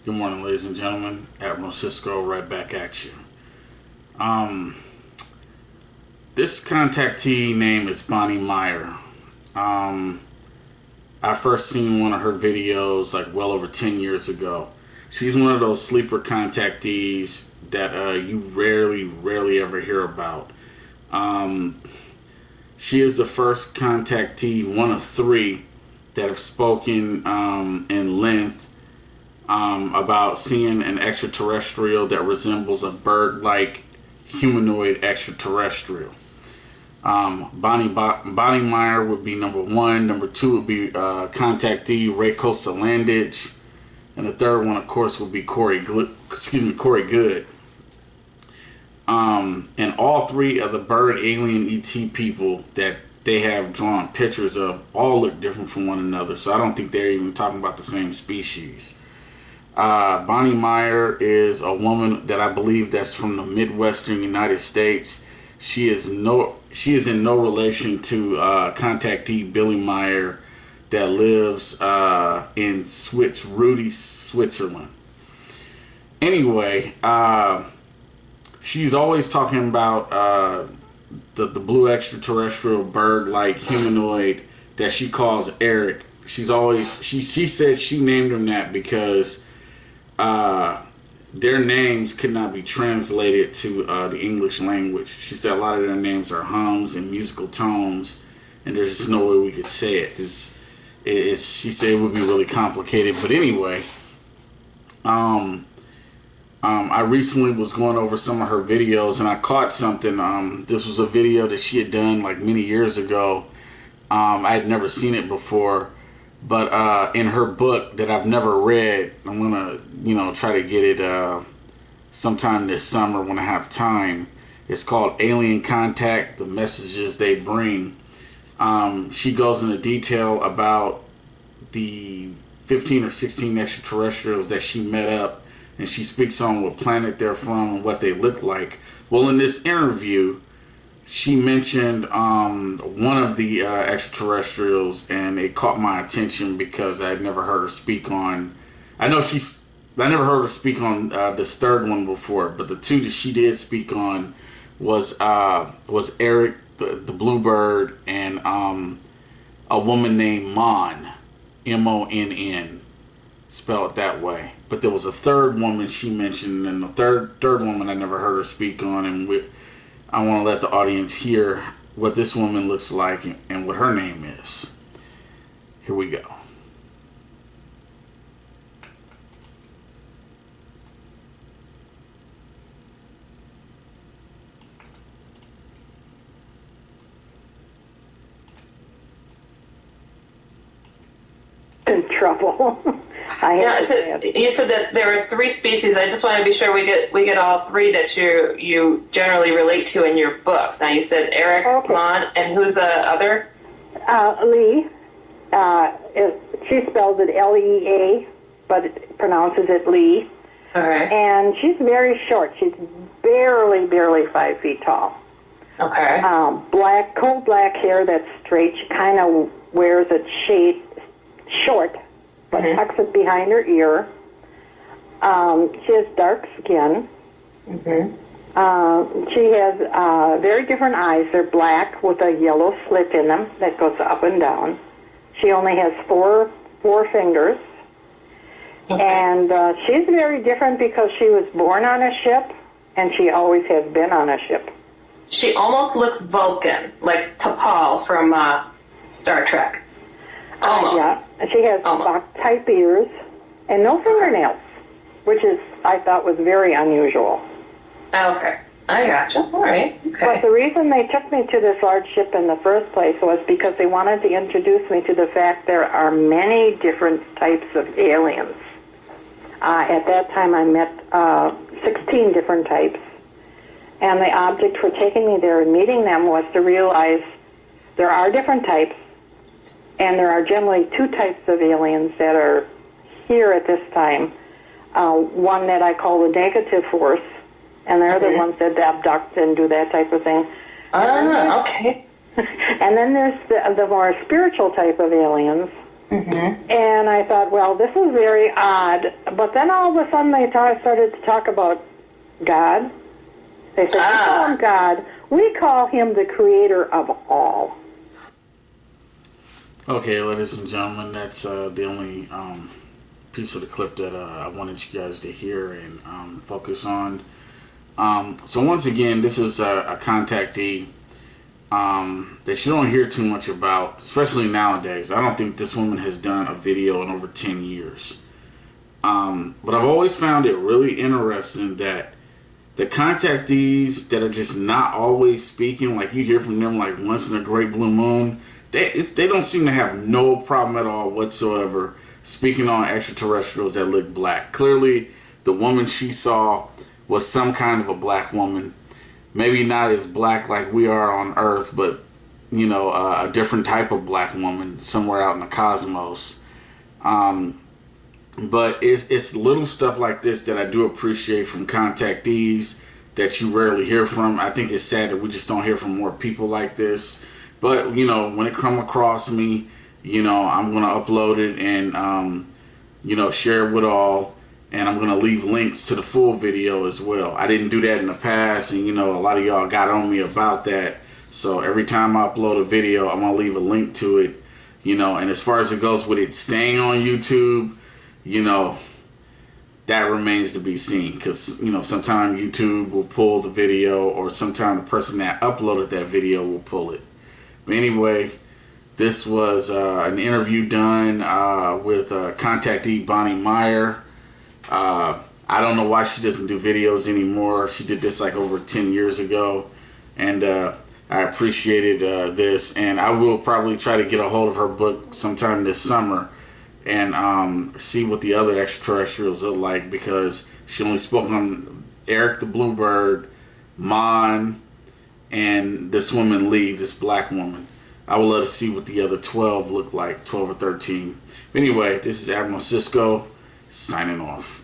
Good morning, ladies and gentlemen. Admiral Cisco right back at you. This contactee name is Bonnie Meyer. I first seen one of her videos like well over 10 years ago. She's one of those sleeper contactees that you rarely ever hear about. She is the first contactee, one of three, that have spoken in length about seeing an extraterrestrial that resembles a bird-like humanoid extraterrestrial. Bonnie Meyer would be number one. Number two would be contactee Ray Costa Landage, and the third one, of course, would be Corey Good. And all three of the bird, alien, ET people that they have drawn pictures of all look different from one another. So I don't think they're even talking about the same species. Bonnie Meyer is a woman that I believe that's from the Midwestern United States. She is in no relation to contactee Billy Meyer that lives in Switzerland. Anyway, she's always talking about the blue extraterrestrial bird-like humanoid that she calls Eric. She said she named him that because their names could not be translated to the English language. She said a lot of their names are hums and musical tones, and there's just no way we could say it because she said it would be really complicated. But anyway, I recently was going over some of her videos and I caught something. This was a video that she had done like many years ago. I had never seen it before. But in her book that I've never read, I'm gonna, try to get it sometime this summer when I have time. It's called Alien Contact: The Messages They Bring. She goes into detail about the 15 or 16 extraterrestrials that she met up, and she speaks on what planet they're from and what they look like. Well, in this interview, she mentioned one of the extraterrestrials, and it caught my attention because I had never heard her speak on. I never heard her speak on this third one before, but the two that she did speak on was Eric, the bluebird, and a woman named Mon, Monn, spelled that way. But there was a third woman she mentioned, and the third woman I never heard her speak on, and I want to let the audience hear what this woman looks like and what her name is. Here we go. In trouble. You said that there are three species. I just want to be sure we get all three that you generally relate to in your books. Now you said Eric, okay. Mon, and who's the other? Lee. She spells it Lea, but it pronounces it Lee. All right. And she's very short. She's barely 5 feet tall. Okay. Coal black hair that's straight. She kind of wears it short, but tucks it behind her ear. She has dark skin. She has very different eyes. They're black with a yellow slit in them that goes up and down. She only has four fingers. Okay. And she's very different because she was born on a ship, and she always has been on a ship. She almost looks Vulcan, like T'Pol from Star Trek. Almost. Yeah, she has Spock-type ears and no fingernails, which I thought was very unusual. Okay, I gotcha. All right. Okay. But the reason they took me to this large ship in the first place was because they wanted to introduce me to the fact there are many different types of aliens. At that time, I met 16 different types, and the object for taking me there and meeting them was to realize there are different types. And there are generally two types of aliens that are here at this time. One that I call the negative force, and they're the ones that abduct and do that type of thing. Okay. And then there's the more spiritual type of aliens, And I thought, well, this is very odd. But then all of a sudden they started to talk about God. They said, we call him God. We call him the creator of all. Okay, ladies and gentlemen, that's the only piece of the clip that I wanted you guys to hear and focus on. So once again, this is a contactee that you don't hear too much about, especially nowadays. I don't think this woman has done a video in over 10 years. But I've always found it really interesting that the contactees that are just not always speaking, like you hear from them like once in a great blue moon, they don't seem to have no problem at all whatsoever speaking on extraterrestrials that look black. Clearly, the woman she saw was some kind of a black woman. Maybe not as black like we are on Earth, but, you know, a different type of black woman somewhere out in the cosmos. But it's little stuff like this that I do appreciate from contactees that you rarely hear from. I think it's sad that we just don't hear from more people like this. But, you know, when it comes across me, you know, I'm going to upload it and, you know, share it with all. And I'm going to leave links to the full video as well. I didn't do that in the past. And, you know, a lot of y'all got on me about that. So every time I upload a video, I'm going to leave a link to it. You know, and as far as it goes with it staying on YouTube, you know, that remains to be seen. Because, you know, sometimes YouTube will pull the video or sometimes the person that uploaded that video will pull it. But anyway, this was an interview done with contactee Bonnie Meyer. I don't know why she doesn't do videos anymore. She did this like over 10 years ago. And I appreciated this. And I will probably try to get a hold of her book sometime this summer and see what the other extraterrestrials look like, because she only spoke on Eric the Bluebird, Mon, and this woman Lee, this black woman. I would love to see what the other 12 look like, 12 or 13. Anyway, this is Admiral Cisco signing off.